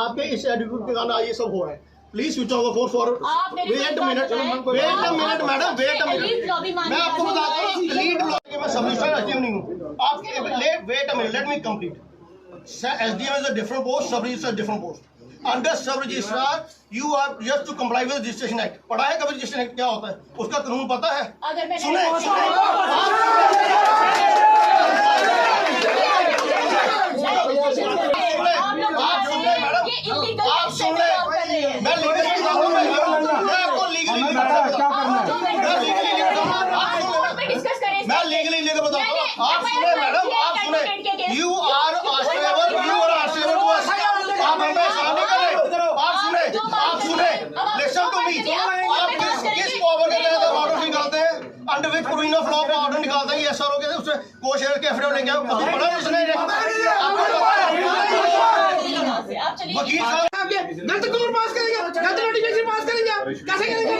आपके इस एटीट्यूड के कारण ये सब हो रहा है। Please switch off the phone for wait a minute madam, wait a minute. मैं आपको बताता हूँ लीड लॉबी में सब रजिस्ट्रार एसडीएम नहीं हूँ। आप wait a minute, let me complete. SDM is a different post, sub registrar different post. Under sub registrar you are just to comply with registration act. पढ़ा है कभी रजिस्ट्रेशन एक्ट क्या होता है? उसका कानून पता है? सुने मैं लीगली लेकर बताता हूँ। आप सुने मैडम, आप सुने। You are astable, you are astable to us. आप हमें एहसान नहीं कर रहे। आप सुने लिसन टू मी। आप किस पावर के तहत ऑर्डर निकालते हैं? Under which provision of law का ऑर्डर निकालते हैं? एसआरओ के उससे कोशेयर के एफिडेविट लेके आओ। पढ़ा उसने वकील साहब गलत कानून पास करेंगे, गलत नोटिफिकेशन पास करेंगे। आप कैसे करेंगे?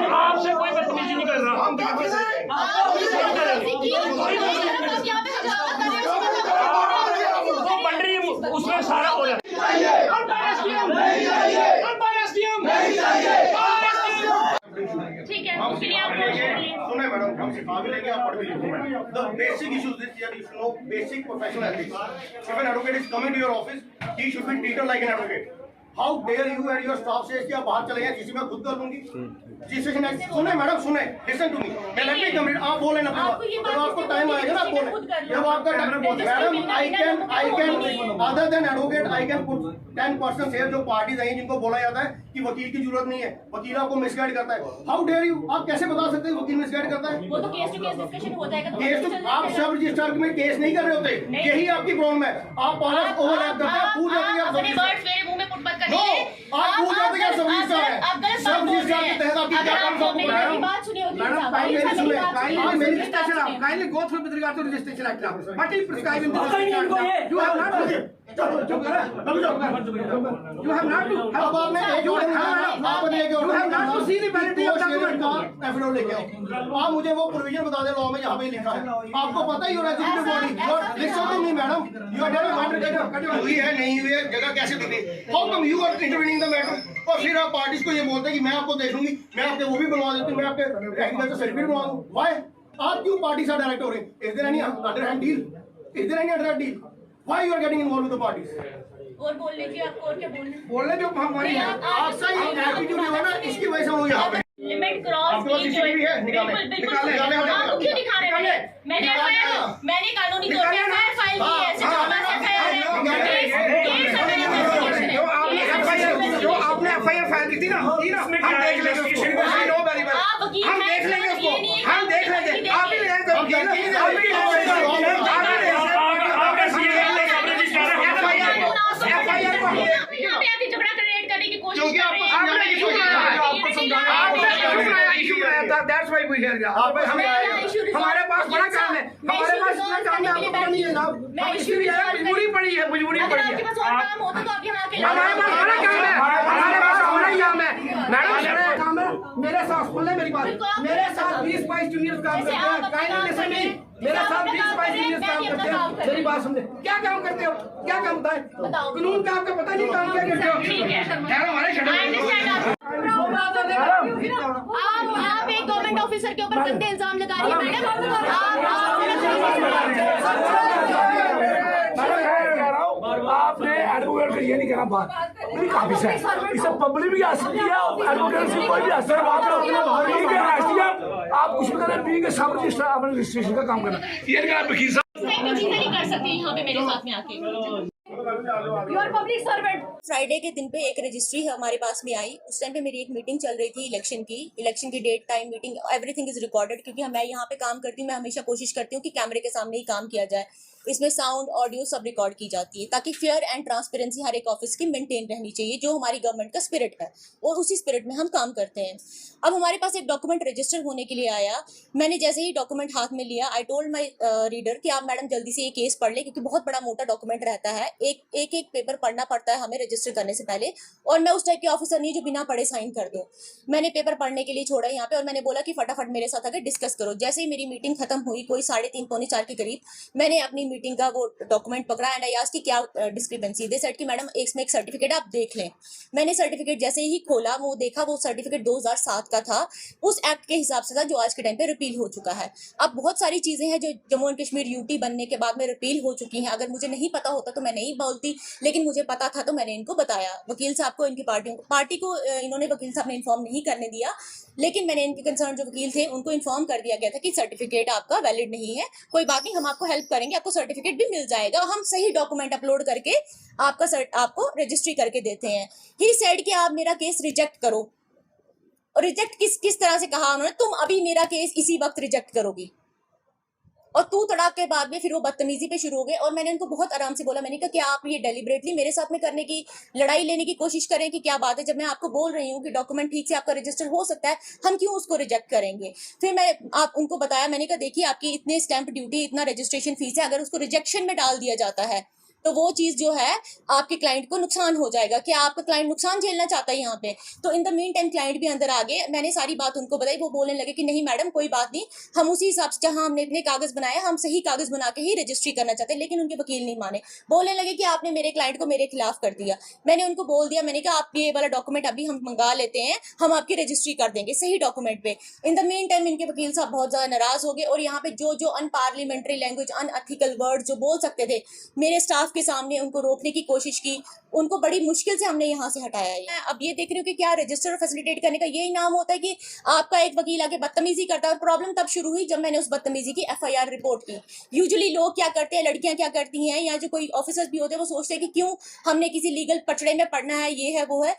आपसे कोई बदतमीजी नहीं कर रहा। उसमें सारा हो जाए। ठीक है, सुने मैडम, हम सिखा भी लेंगे, आप पढ़ भी लीजिए। The basic issues is that if you know basic professional ethics, if an advocate is coming to your office, he should be treated like an advocate. How dare you and your staff says कि आप बाहर चले गए, किसी में खुद कर लूंगी। रजिस्ट्रेशन एक्ट सुने मैडम, सुने, लिसन टू मी। मैं लेट मी कंप्लीट। आप बोले ना, जब आपको टाइम आएगा ना आप बोले। जब आपका madam I can other than advocate I can put 10% share जो पार्टीज आई जिनको बोला जाता है कि वकील की जरूरत नहीं है, वकील आपको मिसगाइड करता है। हाउ डेयर यू, आप कैसे बता सकते हैं वकील मिसगाइड करता है? वो तो केस टू केस डिस्कशन होता है। केस तो आप सब रजिस्ट्रार में केस नहीं कर रहे होते, यही आपकी प्रॉब्लम है। आप पॉलिस ओवरलैप करते हैं, पूछ जाते हैं आप पूछ जाते हैं सब रजिस्ट्रार है, सब रजिस्ट्रार के तहत आपकी क्या काम सबको बताया। Madam, kindly go through with regard to registration act now. What is prescribed in the registration act now? You have not to. You have not to. अब आपने एक और आपने एक और You have not to see the validity of document. Affidavit लेके आओ। आप मुझे वो प्रोविजन बता दे, लॉ में यहाँ पे लिखा है। आपको पता ही हो रहा है executive body. Listen to me madam, you are telling हुई है नहीं हुई है, जगह कैसे दिखी? How come you are intervening the matter? और फिर आप पार्टीज को ये बोलते हैं कि मैं आपको देख लूंगी, मैं आपके वो भी बनवा देती हूँ, मैं आपके एग्रीकल्चर सर्टिफिकेट बनवा दूँ। व्हाई? आप क्यों पार्टी से डायरेक्ट हो रहे हैं? Is there any underhand deal? Is there any underhand deal? Why you are getting involve with the parties? और बोल लीजिए, आपको और क्या बोलने जो हमारी है आपका ही एटीट्यूड है ना, इसकी वजह से हम लोग यहाँ पे लिमिट क्रॉस आपके पास CCTV है? निकालें। बिल्कुल निकालें। आप क्यों दिखा रहे हैं? मैंने कानूनी तौर पे एफआईआर फाइल की है, जो आपने एफआईआर फाइल की थी ना, हम देख लेंगे उसको। आप वकील हम देख लेंगे उसको, हम देख लेंगे। आप ही ले झगड़ा क्रिएट करने की कोशिश क्योंकि कर रहे हैं। That's why we here. हमारे पास बड़ा काम है, हमारे पास इतना काम है, आपको पता नहीं है जनाब। हम इसलिए आए, मजबूरी पड़ी है, मजबूरी अगर पड़ी आपके है। पास और काम होता तो आप यहाँ आके हमारे पास बड़ा काम है, हमारे पास बड़ा ही काम है। मैडम काम है, मेरे साथ सुन ले मेरी बात। मेरे साथ 20-22 जूनियर्स काम करते हैं, काइंडली लिसन मी। मेरे साथ 20-22 जूनियर्स काम करते हैं। मेरी बात समझे, क्या काम करते हो? क्या काम बताए? कानून का आपको पता नहीं काम क्या करते हो? ठीक है। हमारे आप एक गवर्नमेंट ऑफिसर के ऊपर गंदे इल्जाम लगा रही है मैडम। आपने एडवोकेट का ये नहीं कहना बात नहीं, काफी है इसे पब्लिक भी आ सकती है और एडवोकेट से कोई भी असर बात है। आप कुछ भी करें, पी के सब रजिस्ट्रेशन का काम करना, ये नहीं कहना वकील साहब चीजें नहीं कर सकती यहाँ पे मेरे साथ में आके। Public servant. फ्राइडे के दिन पे एक रजिस्ट्री हमारे पास में आई। उस टाइम पे मेरी एक मीटिंग चल रही थी इलेक्शन की date time meeting everything is recorded, क्योंकि मैं यहाँ पे काम करती हूँ, मैं हमेशा कोशिश करती हूँ कि कैमरे के सामने ही काम किया जाए। इसमें साउंड ऑडियो सब रिकॉर्ड की जाती है ताकि फेयर एंड ट्रांसपेरेंसी हर एक ऑफिस की मेंटेन रहनी चाहिए, जो हमारी गवर्नमेंट का स्पिरिट है और उसी स्पिरिट में हम काम करते हैं। अब हमारे पास एक डॉक्यूमेंट रजिस्टर होने के लिए आया। मैंने जैसे ही डॉक्यूमेंट हाथ में लिया, आई टोल्ड माई रीडर कि आप मैडम जल्दी से ये केस पढ़ ले, क्योंकि बहुत बड़ा मोटा डॉक्यूमेंट रहता है, एक पेपर पढ़ना पड़ता है हमें रजिस्टर करने से पहले, और मैं उस टाइप के ऑफिसर नहीं जो बिना पढ़े साइन कर दूं। मैंने पेपर पढ़ने के लिए छोड़ा यहाँ पे और मैंने बोला कि फटाफट मेरे साथ आकर डिस्कस करो। जैसे ही मेरी मीटिंग खत्म हुई, कोई 3:30 पौने 4 के करीब, मैंने अपनी मीटिंग का वो डॉक्यूमेंट पकड़ा एंड आई आस्क्ड कि क्या डिस्क्रिपेंसी। दे सेड कि मैडम इसमें एक सर्टिफिकेट आप देख लें। मैंने सर्टिफिकेट जैसे ही खोला, वो देखा, वो सर्टिफिकेट 2007 का था, उस एक्ट के हिसाब से था जो आज के टाइम पे रिपील हो चुका है। अब बहुत सारी चीजें हैं जो जम्मू एंड कश्मीर यूटी बनने के बाद में रिपील हो चुकी हैं। अगर मुझे नहीं पता होता तो मैं नहीं बोलती, लेकिन मुझे पता था तो मैंने इनको बताया। वकील साहब को, इनकी पार्टी को इन्होंने वकील साहब ने इन्फॉर्म नहीं करने दिया, लेकिन मैंने इनके कंसर्न जो वकील थे उनको इन्फॉर्म कर दिया गया था कि सर्टिफिकेट आपका वैलिड नहीं है, कोई बात नहीं, हम आपको हेल्प करेंगे, आपको सर्टिफिकेट भी मिल जाएगा, हम सही डॉक्यूमेंट अपलोड करके आपको रजिस्ट्री करके देते हैं। ही सेड कि आप मेरा केस रिजेक्ट करो। और रिजेक्ट किस तरह से कहा उन्होंने, तुम अभी मेरा केस इसी वक्त रिजेक्ट करोगी। और तू तड़ाक के बाद में फिर वो बदतमीजी पे शुरू हो गए। और मैंने उनको बहुत आराम से बोला, मैंने कहा कि आप ये डेलिबरेटली मेरे साथ में करने की, लड़ाई लेने की कोशिश करें कि क्या बात है, जब मैं आपको बोल रही हूँ कि डॉक्यूमेंट ठीक से आपका रजिस्टर हो सकता है, हम क्यों उसको रिजेक्ट करेंगे। फिर मैं उनको बताया, मैंने कहा देखिए आपकी इतने स्टैंप ड्यूटी, इतना रजिस्ट्रेशन फीस है, अगर उसको रिजेक्शन में डाल दिया जाता है तो वो चीज जो है आपके क्लाइंट को नुकसान हो जाएगा। क्या आपका क्लाइंट नुकसान झेलना चाहता है यहाँ पे? तो in the mean time client भी अंदर आ गए। मैंने सारी बात उनको बताई, वो बोलने लगे कि नहीं मैडम कोई बात नहीं, हम उसी हिसाब से जहाँ हमने इतने कागज बनाए हम सही कागज बना के ही रजिस्ट्री करना चाहते हैं। लेकिन उनके वकील नहीं माने, बोलने लगे कि आपने मेरे क्लाइंट को मेरे खिलाफ कर दिया। मैंने उनको बोल दिया, मैंने कहा आप ये वाला डॉक्यूमेंट अभी हम मंगा लेते हैं, हम आपकी रजिस्ट्री कर देंगे सही डॉक्यूमेंट पे। इन द मीन टाइम इनके वकील साहब बहुत ज्यादा नाराज हो गए और यहाँ पे जो अनपार्लियामेंट्री लैंग्वेज, अनएथिकल वर्ड जो बोल सकते थे मेरे स्टाफ के सामने, उनको रोकने की कोशिश की। उनको बड़ी मुश्किल से हमने यहाँ से हटाया है। अब ये देख रही हूँ कि क्या रजिस्टर फैसिलिटेट करने का यही नाम होता है कि आपका एक वकील आके बदतमीजी करता है। और प्रॉब्लम तब शुरू हुई जब मैंने उस बदतमीजी की FIR रिपोर्ट की। यूजुअली लोग क्या करते हैं, लड़कियां क्या करती हैं, या जो कोई ऑफिसर्स भी होते हैं वो सोचते हैं कि क्यों हमने किसी लीगल पचड़े में पड़ना है, ये है वो है।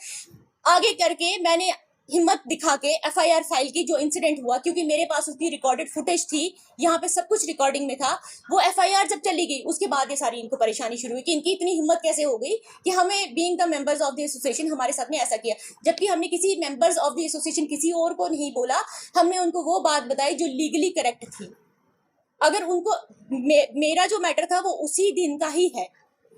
आगे करके मैंने हिम्मत दिखा के एफआईआर फाइल की, जो इंसिडेंट हुआ, क्योंकि मेरे पास उसकी रिकॉर्डेड फुटेज थी, यहाँ पे सब कुछ रिकॉर्डिंग में था। वो एफआईआर जब चली गई उसके बाद ये सारी इनको परेशानी शुरू हुई कि इनकी इतनी हिम्मत कैसे हो गई कि हमें being the members of the association हमारे साथ में ऐसा किया, जबकि हमने किसी मेंबर्स ऑफ द एसोसिएशन किसी और को नहीं बोला। हमने उनको वो बात बताई जो लीगली करेक्ट थी। अगर उनको मेरा जो मैटर था वो उसी दिन का ही है,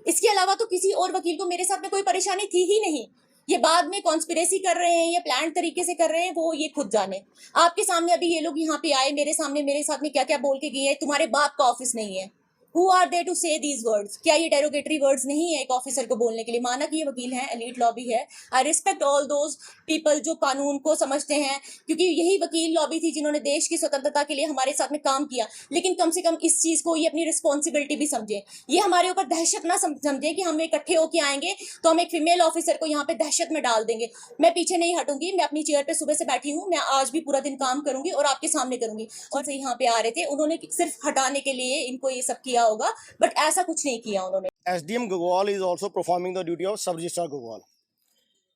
इसके अलावा तो किसी और वकील को मेरे साथ में कोई परेशानी थी ही नहीं। ये बाद में कॉन्स्पिरेसी कर रहे हैं या प्लान तरीके से कर रहे हैं, वो ये खुद जाने। आपके सामने अभी ये लोग यहाँ पे आए, मेरे सामने मेरे साथ में क्या क्या बोल के गए हैं, तुम्हारे बाप का ऑफिस नहीं है। Who are they to say these words? क्या ये डेरोगेटरी वर्ड्स नहीं है एक ऑफिसर को बोलने के लिए? माना कि ये वकील हैं, एलीट लॉबी है। I respect all those people जो कानून को समझते हैं, क्योंकि यही वकील लॉबी थी जिन्होंने देश की स्वतंत्रता के लिए हमारे साथ में काम किया। लेकिन कम से कम इस चीज को ये अपनी रिस्पॉन्सिबिलिटी भी समझे, ये हमारे ऊपर दहशत ना समझे कि हम इकट्ठे होके आएंगे तो हम एक फीमेल ऑफिसर को यहाँ पे दहशत में डाल देंगे। मैं पीछे नहीं हटूंगी, मैं अपनी चेयर पे सुबह से बैठी हूँ, मैं आज भी पूरा दिन काम करूंगी और आपके सामने करूंगी। और से यहाँ पे आ रहे थे, उन्होंने सिर्फ हटाने के लिए इनको ये सब किया होगा, बट ऐसा कुछ नहीं किया उन्होंने। SDM Gagwal is also performing the duty of सब रजिस्ट्रार गगवाल,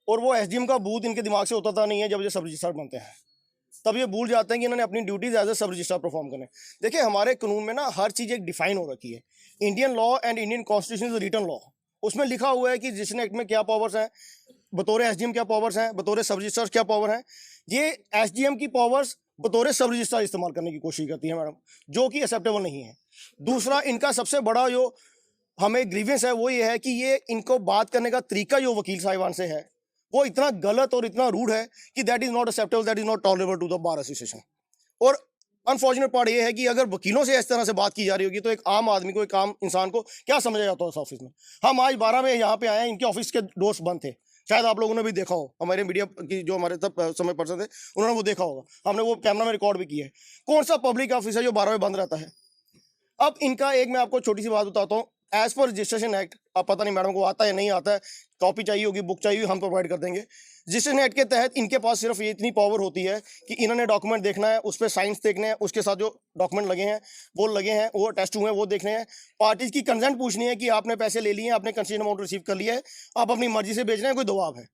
और वो SDM का बूथ इनके दिमाग से उतरता नहीं है। जब ये सब रजिस्ट्रार बनते हैं तब ये भूल जाते हैं कि इन्होंने अपनी ड्यूटीज एज ए सब रजिस्ट्रार परफॉर्म करने। देखिए हमारे कानून में ना हर चीज़ एक डिफाइन हो रखी है। Indian law and Indian constitution is written law, उसमें लिखा हुआ है कि रजिस्ट्रेशन एक्ट में क्या पावर्स हैं, बतौर SDM क्या पावर्स हैं, बतौर सब रजिस्ट्रार क्या पावर हैं। ये SDM की पावर्स बतौर सब रजिस्ट्रार इस्तेमाल करने की कोशिश करती है मैडम, जो कि एक्सेप्टेबल नहीं है। दूसरा, इनका सबसे बड़ा जो हमें ग्रीवेंस है वो ये है कि ये इनको बात करने का तरीका जो वकील साहिबान से है वो इतना गलत और इतना रूड है कि that is not acceptable, that is not tolerable to the bar association. और अनफॉर्चुनेट पार्ट ये है कि अगर वकीलों से इस तरह से बात की जा रही होगी तो एक आम आदमी को, एक आम इंसान को क्या समझा जाता है उस ऑफिस में। हम आज 12 में यहाँ पे आए हैं, इनके ऑफिस के डोर्स बंद थे, शायद आप लोगों ने भी देखा हो, हमारे मीडिया की जो हमारे तब समय पर्सन थे उन्होंने वो देखा होगा, हमने वो कैमरा में रिकॉर्ड भी किया है। कौन सा पब्लिक ऑफिस है जो 12 में बंद रहता है? अब इनका एक मैं आपको छोटी सी बात बताता हूँ, एज पर रजिस्ट्रेशन एक्ट, अब पता नहीं मैडम को आता है नहीं आता है, कॉपी चाहिए होगी, बुक चाहिए होगी, हम प्रोवाइड कर देंगे। रजिस्ट्रेशन एक्ट के तहत इनके पास सिर्फ ये इतनी पावर होती है कि इन्होंने डॉक्यूमेंट देखना है, उस पर साइंस देखने हैं, उसके साथ जो डॉक्यूमेंट लगे हैं वो टेस्ट हुए हैं वो देखने हैं, पार्टीज की कंसेंट पूछनी है कि आपने पैसे ले लिए, आपने कंसेंट अमाउंट रिसीव कर लिया है, आप अपनी मर्जी से बेच रहे हैं, कोई दबाव है।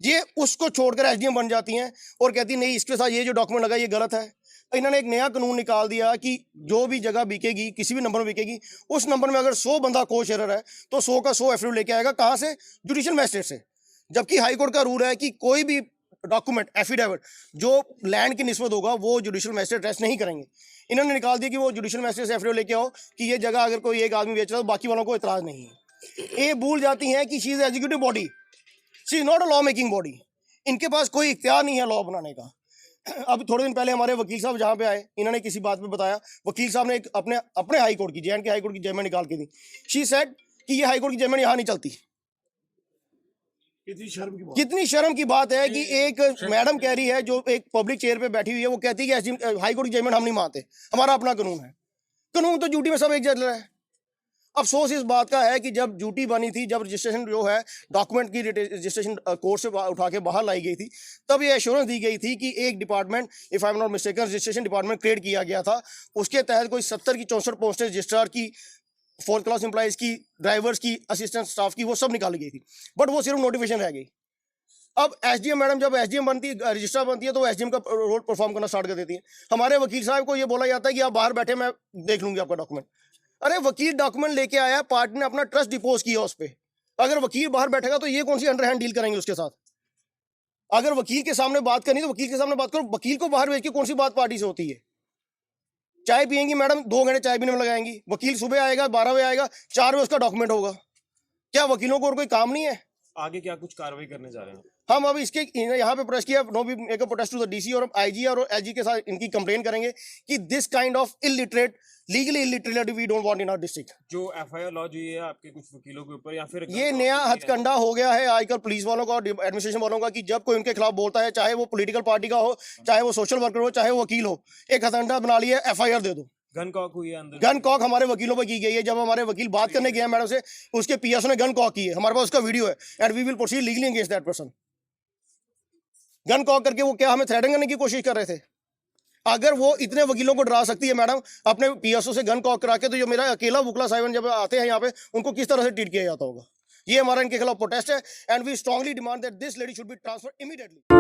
ये उसको छोड़कर SDM बन जाती हैं और कहती नहीं इसके साथ ये जो डॉक्यूमेंट लगा ये गलत है। इन्होंने एक नया कानून निकाल दिया कि जो भी जगह बिकेगी, किसी भी नंबर में बिकेगी, उस नंबर में अगर 100 बंदा को शेयर है तो 100 का 100 एफिडेविट लेके आएगा। कहाँ से? जुडिशियल मैजिस्ट्रेट से। जबकि हाई कोर्ट का रूल है कि कोई भी डॉक्यूमेंट एफिडेविट जो लैंड की निस्बत होगा वो जुडिशियल मैजिस्ट्रेट टेस्ट नहीं करेंगे। इन्होंने निकाल दिया कि वो जुडिशियल मैजिस्ट्रेट से एफिडेविट लेके आओ कि ये जगह अगर कोई एक आदमी बेच रहा है तो बाकी वालों को इतराज नहीं है। ये भूल जाती हैं कि she is executive body, she is not a law making body. इनके पास कोई इख्तियार नहीं है लॉ बनाने का। अब थोड़े दिन पहले हमारे वकील साहब जहाँ पे आए, इन्होंने किसी बात पे बताया, वकील साहब ने एक अपने हाई कोर्ट की, JNK हाई कोर्ट की जजमेंट निकाल के दी। शी सेड कि ये हाई कोर्ट की जजमेंट यहाँ नहीं चलती। कितनी शर्म की बात है कि एक मैडम कह रही है जो एक पब्लिक चेयर पे बैठी हुई है, वो कहती है कि हाई कोर्ट की जजमेंट हम नहीं मानते, हमारा अपना कानून है। कानून तो ड्यूटी में सब एक चल रहा है। अफसोस इस बात का है कि जब ड्यूटी बनी थी, जब रजिस्ट्रेशन जो है डॉक्यूमेंट की रजिस्ट्रेशन कोर्ट से उठा के बाहर लाई गई थी, तब ये एश्योरेंस दी गई थी कि एक department, if I am not mistaken, registration department create किया गया था। उसके तहत कोई 70 की 64 पोस्टें रजिस्ट्रार की, 4th क्लास एम्प्लॉइज की, ड्राइवर्स की, असिस्टेंट स्टाफ की, वो सब निकाली गई थी, बट वो सिर्फ नोटिफिकेशन रह गई। अब SDM मैडम जब SDM बनती, रजिस्ट्रार बनती है तो SDM का रोल परफॉर्म करना स्टार्ट कर देती है। हमारे वकील साहब को ये बोला जाता है कि आप बाहर बैठे, मैं देख लूंगी आपका डॉक्यूमेंट। अरे वकील डॉक्यूमेंट लेके आया, पार्टी ने अपना ट्रस्ट डिपोज किया उस पर। अगर वकील बाहर बैठेगा तो ये कौन सी अंडरहैंड डील करेंगे उसके साथ? अगर वकील के सामने बात करनी तो वकील के सामने बात करो। वकील को बाहर भेज के कौन सी बात पार्टी से होती है? चाय पियेंगी मैडम, 2 घंटे चाय पीने में लगाएंगी। वकील सुबह आएगा, 12 बजे आएगा, 4 बजे उसका डॉक्यूमेंट होगा। क्या वकीलों को और कोई काम नहीं है? आगे क्या कुछ कार्रवाई करने जा रहे हैं? हम अब इसके यहाँ पे प्रोटेस्ट किया, no be make a protest to the DC और IG और SG के साथ इनकी कंप्लेन करेंगे कि this kind of illiterate, legally illiterate we don't want in our district. जो FIR लॉ जो है आपके कुछ वकीलों के ऊपर या फिर ये नया हथकंडा हो गया है आजकल पुलिस वालों का और एडमिनिस्ट्रेशन वालों का कि जब कोई उनके खिलाफ बोलता है, चाहे वो पॉलिटिकल पार्टी का हो, चाहे वो सोशल वर्कर हो, चाहे वो वकील हो, एक हथकंडा बना लिया FIR दे दो। गन कॉक हुई है अंदर, गन कॉक हमारे वकीलों पर की गई है। जब हमारे वकील बात करने गए हैं मैडम से, उसके PSO ने गन कॉक की है, हमारे पास उसका वीडियो है, and we will proceed legally against that person. Gun cock करके वो क्या हमें थ्रेटन करने की कोशिश कर रहे थे? अगर वो इतने वकीलों को डरा सकती है मैडम अपने PSO से गन कॉक करा के, तो जो मेरा अकेला वुकला साहिबान जब आते हैं यहाँ पे, उनको किस तरह से ट्रीट किया जाता होगा? ये हमारा इनके खिलाफ प्रोटेस्ट है, and we strongly demand that this lady should be transferred immediately.